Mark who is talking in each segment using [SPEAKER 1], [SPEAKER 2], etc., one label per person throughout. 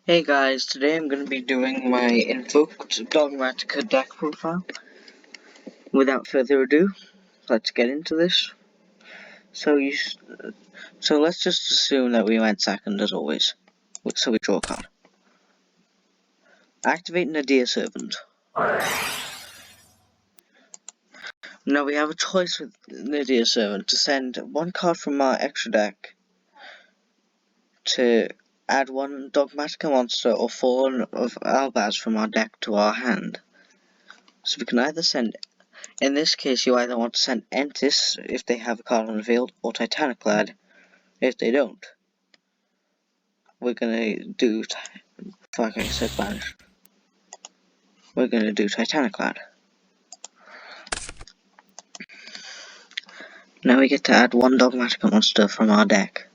[SPEAKER 1] Hey guys, today I'm going to be doing my Invoked Dogmatika Deck profile. Without further ado, let's get into this. So let's just assume that we went second as always. So we draw a card. Activate Nadir Servant. Now we have a choice with Nadir Servant to send one card from our extra deck to add one Dogmatika monster or four of Albaz from our deck to our hand. So we can either send, in this case you either want to send Entis if they have a card on the field, or Titaniclad if they don't. We're gonna do, fuck I said Spanish. We're gonna do Titaniclad. Now we get to add one Dogmatika monster from our deck.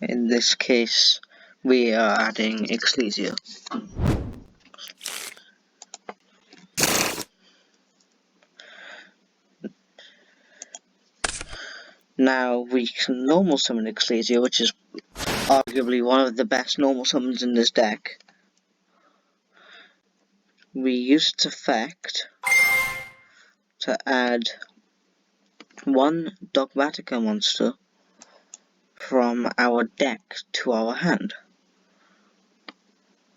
[SPEAKER 1] In this case, we are adding Ecclesia. Now we can normal summon Ecclesia, which is arguably one of the best normal summons in this deck. We use its effect to add one Dogmatika monster from our deck to our hand.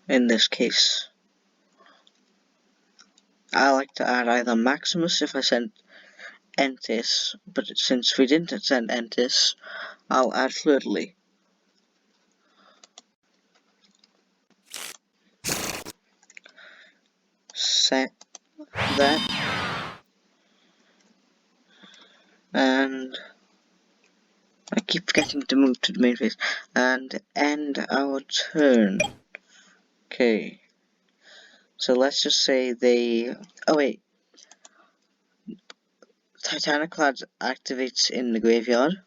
[SPEAKER 1] In this case, I like to add either Maximus if I send Entis, but since we didn't send Entis, I'll add Fleur-de-Lis. Set that, and I keep forgetting to move to the main phase, and end our turn. Okay, so let's just say they, oh wait, Titaniclad activates in the graveyard.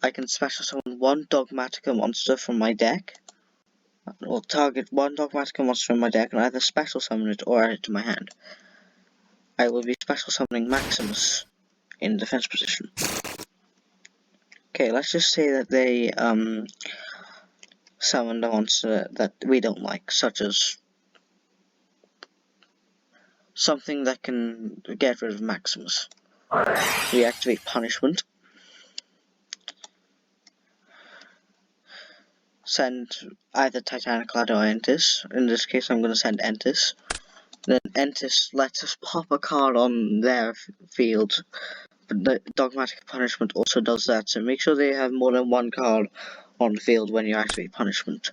[SPEAKER 1] I can special summon one Dogmatika monster from my deck, or target one Dogmatika monster from my deck and either special summon it or add it to my hand. I will be special summoning Maximus in defense position. Okay, let's just say that they summoned a monster that we don't like, such as something that can get rid of Maximus. We activate Punishment. Send either Titaniclad or Entis. In this case, I'm going to send Entis. Then Entis lets us pop a card on their field. But the Dogmatika Punishment also does that, so make sure they have more than one card on the field when you activate Punishment.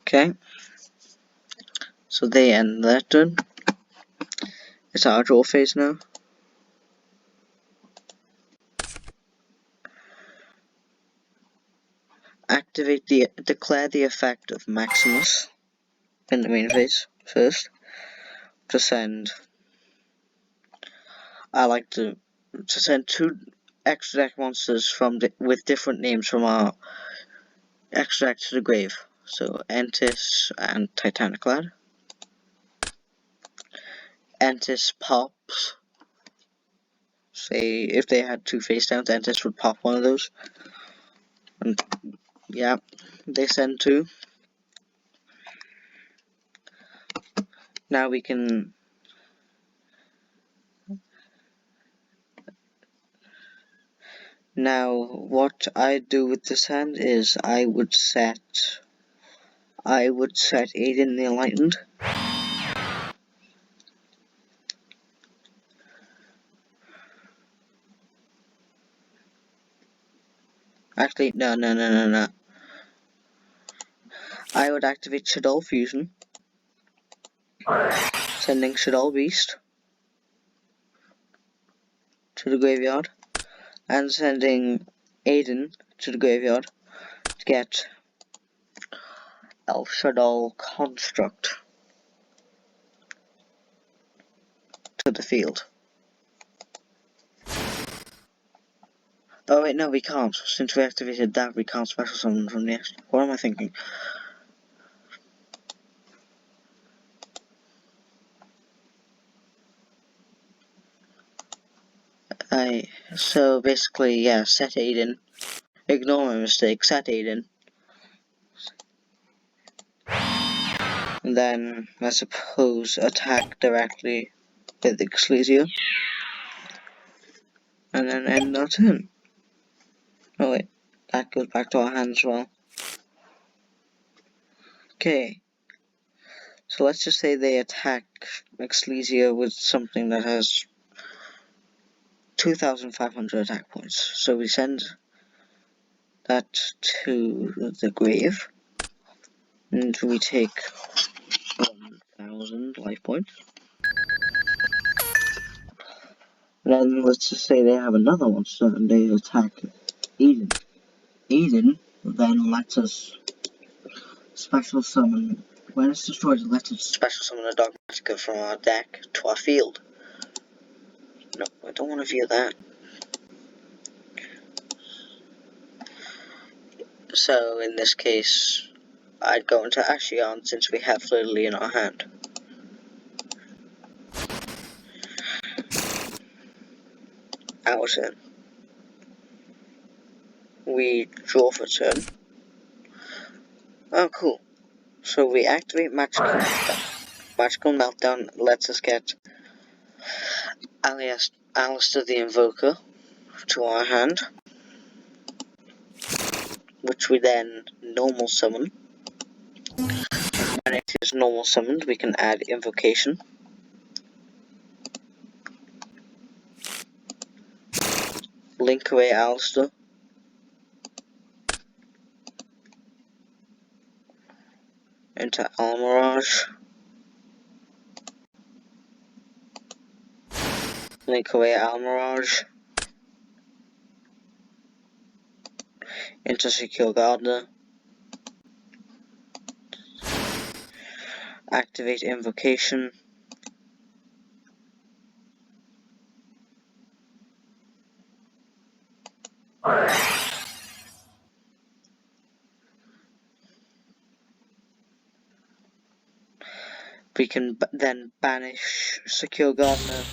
[SPEAKER 1] Okay, so they end their turn. It's our draw phase now. Declare the effect of Maximus in the main phase first. To send, I like to send two extra deck monsters with different names from our extra deck to the grave. So Entis and Titaniclad. Entis pops. Say if they had two face downs, Entis would pop one of those. And yeah, they send two. Now we can what I do with this hand is I would set Aiden the Enlightened. Actually, no. I would activate Shaddoll Fusion, sending Shaddoll Beast to the graveyard, and sending Aiden to the graveyard to get Elf Shaddoll Construct to the field. Oh wait, no, we can't. Since we activated that, we can't special summon from the extra. What am I thinking? So basically, yeah, set Aiden. Ignore my mistake, set Aiden. And then, I suppose, attack directly with Ecclesia. And then end our turn. Oh wait, that goes back to our hand as well. Okay. So let's just say they attack Ecclesia with something that has 2,500 attack points. So we send that to the grave. And we take 1,000 life points. Then let's just say they have another monster and they attack Eden. Eden then lets us special summon. When it's destroyed, it lets us special summon a Dogmatika from our deck to our field. No, I don't want to view that. So in this case, I'd go into Ashion since we have Fleur-de-Lis in our hand. Our turn. We draw for turn. Oh, cool. So we activate Magical Meltdown. Magical Meltdown lets us get Alistair the Invoker to our hand, which we then normal summon. When it is normal summoned, we can add Invocation. Link away Alistair. Into Almirage. Link away Almirage. Into Secure Gardener. Activate Invocation. We can then banish Secure Gardener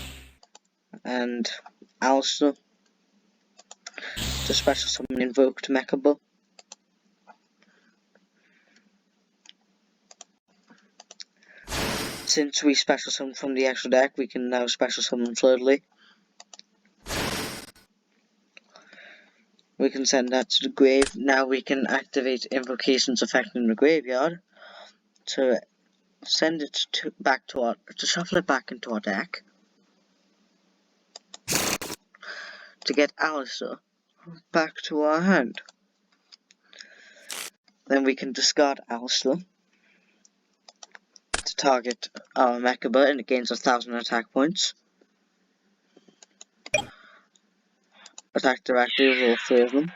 [SPEAKER 1] and Alistair to special summon Invoked Dogmatika. Since we special summon from the extra deck, we can now special summon Fleur-de-Lis. We can send that to the grave. Now we can activate invocations affecting the graveyard to send it to shuffle it back into our deck to get Alistair back to our hand. Then we can discard Alistair to target our Mechaba and it gains 1,000 attack points. Attack directly with all three of them.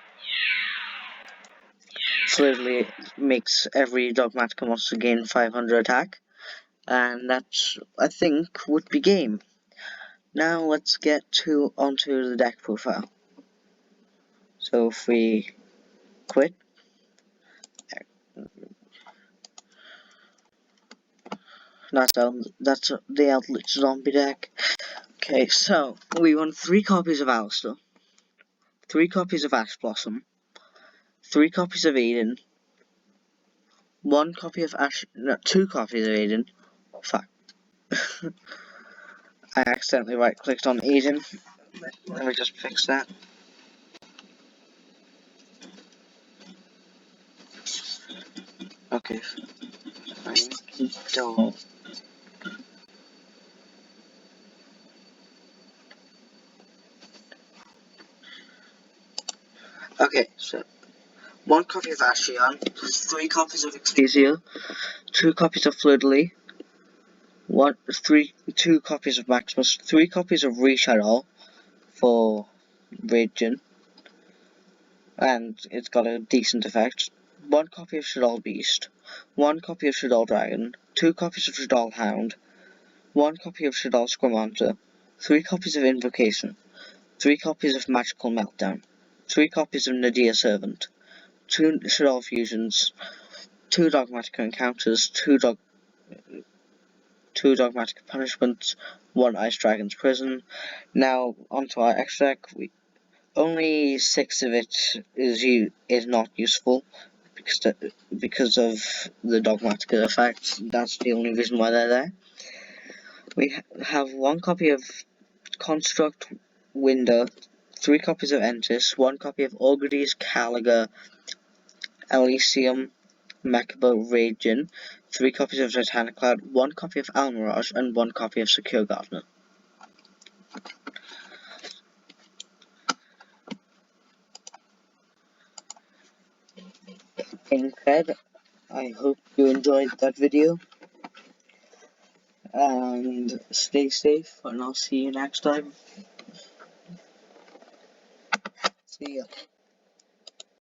[SPEAKER 1] Fleur-de-Lis makes every Dogmatika monster gain 500 attack. And that, I think, would be game. Now let's get onto the deck profile. So if we quit, that's the Eldritch Zombie deck. Okay, so we run 3 copies of Alistair, 3 copies of Ash Blossom, 3 copies of Eden, 1 copy of 2 copies of Eden. Fuck. I accidentally right-clicked on Eden. Let me just fix that. Okay. Okay, so 1 copy of Ashion, 3 copies of Ecclesia, 2 copies of Fleur-de-Lis, 2 copies of Maximus, 3 copies of Reshadol for Radiant, and it's got a decent effect. 1 copy of Shadol Beast, 1 copy of Shadol Dragon, 2 copies of Shadol Hound, 1 copy of Shadol Squamanta, 3 copies of Invocation, 3 copies of Magical Meltdown, 3 copies of Nadia Servant, 2 Shadol Fusions, 2 Dogmatika Encounters, 2 2 Dogmatic Punishments, 1 Ice Dragon's Prison. Now, onto our extra deck. Only 6 of it is not useful because of the Dogmatica effects. That's the only reason why they're there. We have 1 copy of Construct Window, 3 copies of Entis, 1 copy of Orgrides, Caliga, Elysium, Mechaba, Radiant, 3 copies of Titanic Cloud, 1 copy of Almirage, and 1 copy of Secure Gardener. In said, I hope you enjoyed that video, and stay safe, and I'll see you next time. See ya.